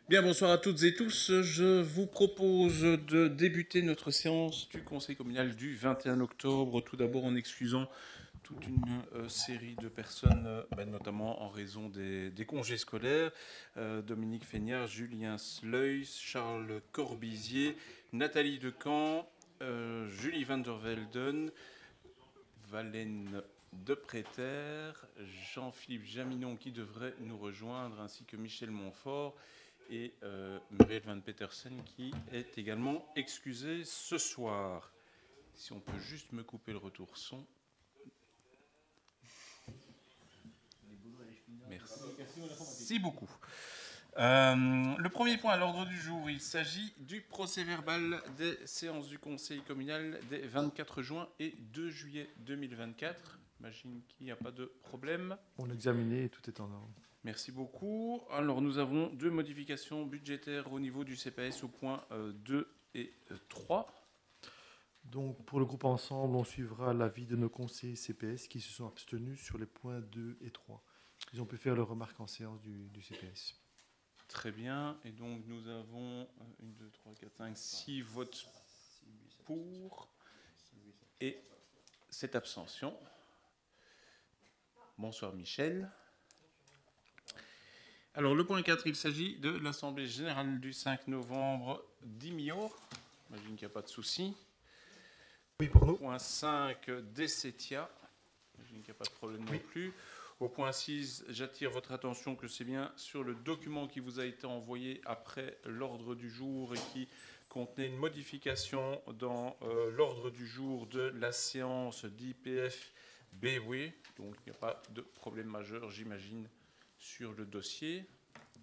Bien, bonsoir à toutes et tous. Je vous propose de débuter notre séance du Conseil communal du 21 octobre, tout d'abord en excusant toute une série de personnes, notamment en raison des congés scolaires. Dominique Feignard, Julien Sleus, Charles Corbizier, Nathalie Decamp, Julie van der Velden, Valène Depréter, Jean-Philippe Jaminon qui devrait nous rejoindre, ainsi que Michel Montfort et Muriel Van Petersen qui est également excusée ce soir. Si on peut juste me couper le retour son. Merci beaucoup. Le premier point à l'ordre du jour, il s'agit du procès-verbal des séances du Conseil communal des 24 juin et 2 juillet 2024. J'imagine qu'il n'y a pas de problème. On a examiné et tout est en ordre. Merci beaucoup. Alors nous avons deux modifications budgétaires au niveau du CPS au point 2 et 3. Donc pour le groupe ensemble, on suivra l'avis de nos conseillers CPS qui se sont abstenus sur les points 2 et 3. Ils ont pu faire leurs remarques en séance du CPS. Très bien. Et donc nous avons 1, 2, 3, 4, 5, 6 votes pour et 7 abstentions. Bonsoir Michel. Alors le point 4, il s'agit de l'Assemblée générale du 5 novembre d'Imio. J'imagine qu'il n'y a pas de souci. Oui, pour nous. Point 5, d'Essetia. J'imagine qu'il n'y a pas de problème non plus. Au point 6, j'attire votre attention que c'est bien sur le document qui vous a été envoyé après l'ordre du jour et qui contenait une modification dans l'ordre du jour de la séance d'IPF BW. Donc il n'y a pas de problème majeur, j'imagine, sur le dossier,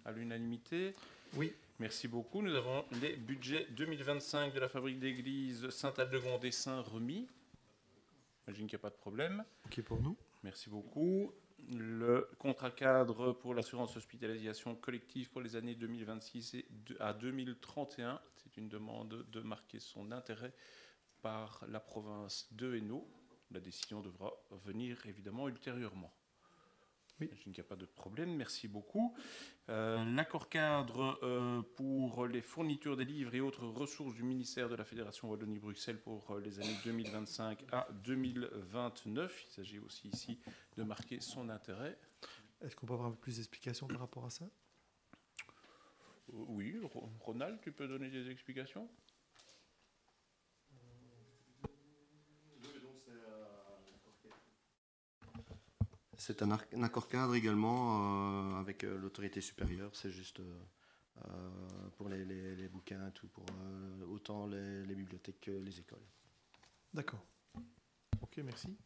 à l'unanimité. Oui. Merci beaucoup. Nous avons les budgets 2025 de la fabrique d'église Saint-Aldegond-Dessin remis. J'imagine qu'il n'y a pas de problème. OK pour nous. Merci beaucoup. Le contrat cadre pour l'assurance hospitalisation collective pour les années 2026 à 2031. C'est une demande de marquer son intérêt par la province de Hainaut. La décision devra venir évidemment ultérieurement. Oui. J'imagine qu'il n'y a pas de problème. Merci beaucoup. L'accord cadre pour les fournitures des livres et autres ressources du ministère de la Fédération Wallonie-Bruxelles pour les années 2025 à 2029. Il s'agit aussi ici de marquer son intérêt. Est-ce qu'on peut avoir un peu plus d'explications par rapport à ça? Oui, Ronald, tu peux donner des explications? C'est un accord cadre également avec l'autorité supérieure. C'est juste pour les bouquins, tout pour autant les bibliothèques que les écoles. D'accord. OK, merci.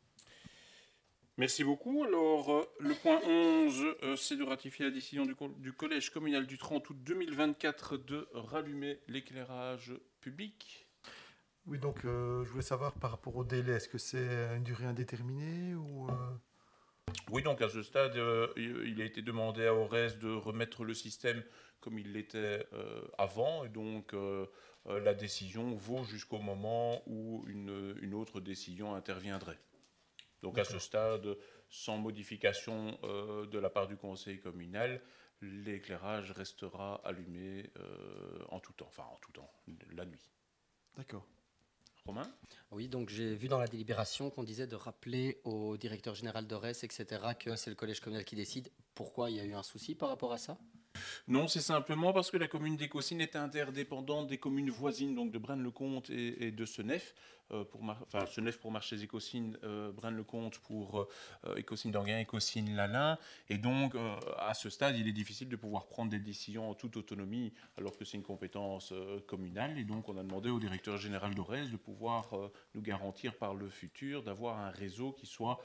Merci beaucoup. Alors, le point 11, c'est de ratifier la décision du Collège communal du 30 août 2024 de rallumer l'éclairage public. Oui, donc je voulais savoir par rapport au délai, est-ce que c'est une durée indéterminée ou Oui, donc à ce stade, il a été demandé à ORES de remettre le système comme il l'était avant, et donc la décision vaut jusqu'au moment où une autre décision interviendrait. Donc à ce stade, sans modification de la part du conseil communal, l'éclairage restera allumé en tout temps, la nuit. D'accord. Romain ? Oui, donc j'ai vu dans la délibération qu'on disait de rappeler au directeur général d'ORES, etc., que c'est le collège communal qui décide. Pourquoi il y a eu un souci par rapport à ça? Non, c'est simplement parce que la commune d'Écosine est interdépendante des communes voisines, donc de Braine-le-Comte et de Senef. Senef pour Marchés-Écosine, Braine-le-Comte pour Écosine-d'Anguin, Écosine-Lalin. Et donc, à ce stade, il est difficile de pouvoir prendre des décisions en toute autonomie, alors que c'est une compétence communale. Et donc, on a demandé au directeur général d'ORES de pouvoir nous garantir par le futur d'avoir un réseau qui soit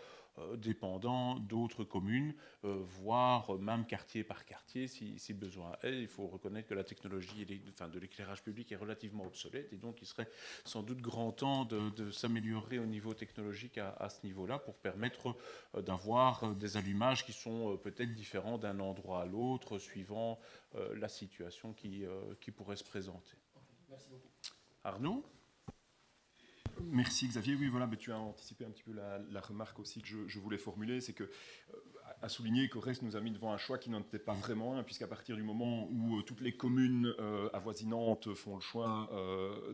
dépendant d'autres communes, voire même quartier par quartier si besoin est. Il faut reconnaître que la technologie de l'éclairage public est relativement obsolète et donc il serait sans doute grand temps de s'améliorer au niveau technologique à ce niveau-là pour permettre d'avoir des allumages qui sont peut-être différents d'un endroit à l'autre suivant la situation qui pourrait se présenter. Merci beaucoup. Arnaud ? Merci Xavier. Oui, voilà, mais tu as anticipé un petit peu la remarque aussi que je voulais formuler, c'est que à souligner qu'Orez nous a mis devant un choix qui n'en était pas vraiment un, puisqu'à partir du moment où toutes les communes avoisinantes font le choix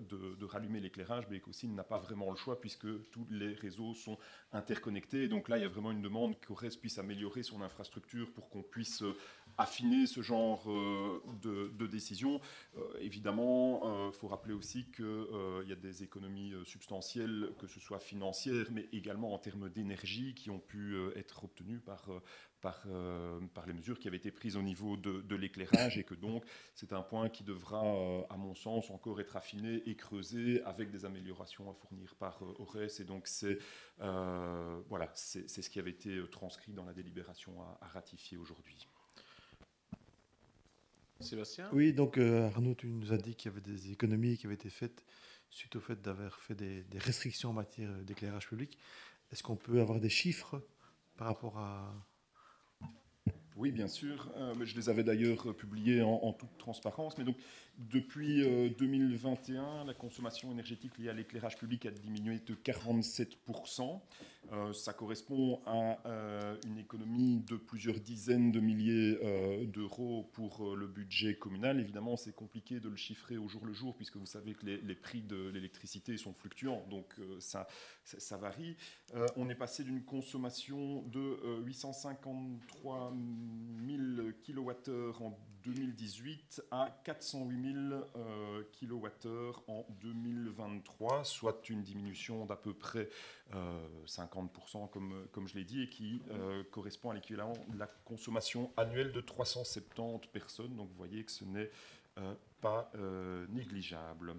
de rallumer l'éclairage, Ecosin n'a pas vraiment le choix puisque tous les réseaux sont interconnectés. Et donc là, il y a vraiment une demande qu'Orez puisse améliorer son infrastructure pour qu'on puisse affiner ce genre de décision. Évidemment, il faut rappeler aussi qu'il y a des économies substantielles, que ce soit financières, mais également en termes d'énergie, qui ont pu être obtenues par les mesures qui avaient été prises au niveau de l'éclairage, et que donc c'est un point qui devra, à mon sens, encore être affiné et creusé avec des améliorations à fournir par Orez. Et donc c'est ce qui avait été transcrit dans la délibération à ratifier aujourd'hui. Sébastien ? Oui, donc Arnaud, tu nous as dit qu'il y avait des économies qui avaient été faites suite au fait d'avoir fait des restrictions en matière d'éclairage public. Est-ce qu'on peut avoir des chiffres par rapport à... Oui, bien sûr. Je les avais d'ailleurs publiés en toute transparence. Mais donc, depuis 2021, la consommation énergétique liée à l'éclairage public a diminué de 47%. Ça correspond à une économie de plusieurs dizaines de milliers d'euros pour le budget communal. Évidemment, c'est compliqué de le chiffrer au jour le jour, puisque vous savez que les prix de l'électricité sont fluctuants. Donc, ça varie. On est passé d'une consommation de 853 000 kWh en 2018 à 408 000 kWh en 2023, soit une diminution d'à peu près 50%, comme je l'ai dit, et qui correspond à l'équivalent de la consommation annuelle de 370 personnes. Donc vous voyez que ce n'est pas négligeable.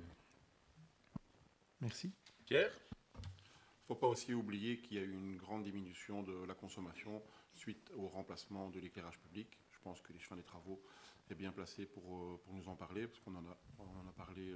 Merci. Pierre ? Il ne faut pas aussi oublier qu'il y a eu une grande diminution de la consommation suite au remplacement de l'éclairage public. Je pense que les chefs des travaux est bien placé pour nous en parler, parce qu'on en a parlé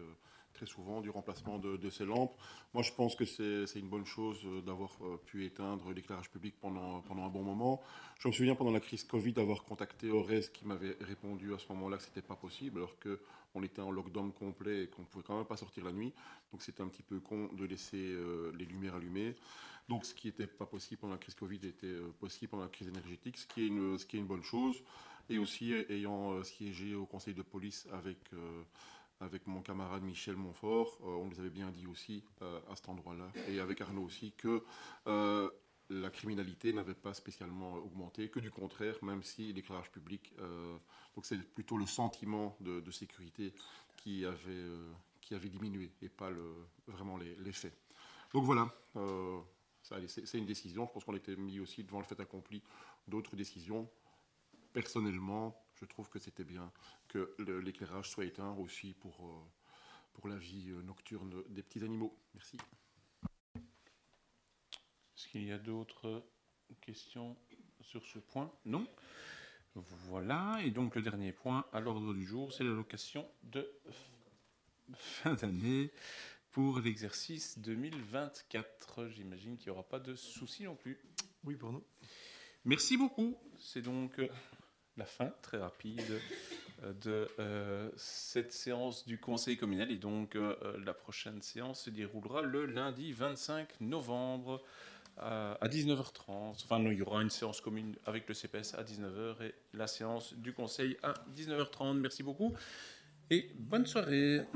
très souvent du remplacement de ces lampes. Moi, je pense que c'est une bonne chose d'avoir pu éteindre l'éclairage public pendant un bon moment. Je me souviens pendant la crise Covid d'avoir contacté Orez qui m'avait répondu à ce moment-là que ce n'était pas possible, alors qu'on était en lockdown complet et qu'on ne pouvait quand même pas sortir la nuit. Donc c'était un petit peu con de laisser les lumières allumées. Donc ce qui n'était pas possible pendant la crise Covid était possible pendant la crise énergétique, ce qui est une bonne chose. Et aussi, ayant siégé au conseil de police avec mon camarade Michel Montfort, on nous avait bien dit aussi à cet endroit-là, et avec Arnaud aussi, que la criminalité n'avait pas spécialement augmenté, que du contraire, même si l'éclairage public, donc c'est plutôt le sentiment de sécurité qui avait diminué, et pas vraiment les faits. Donc voilà, c'est une décision. Je pense qu'on était mis aussi devant le fait accompli d'autres décisions. Personnellement, je trouve que c'était bien que l'éclairage soit éteint aussi pour la vie nocturne des petits animaux. Merci. Est-ce qu'il y a d'autres questions sur ce point ? Non ? Voilà, et donc le dernier point à l'ordre du jour, c'est l'allocation de fin d'année pour l'exercice 2024. J'imagine qu'il n'y aura pas de soucis non plus. Oui, pour nous. Merci beaucoup. C'est donc la fin très rapide de cette séance du Conseil communal. Et donc la prochaine séance se déroulera le lundi 25 novembre à 19h30. Enfin non, il y aura une séance commune avec le CPS à 19h et la séance du Conseil à 19h30. Merci beaucoup et bonne soirée.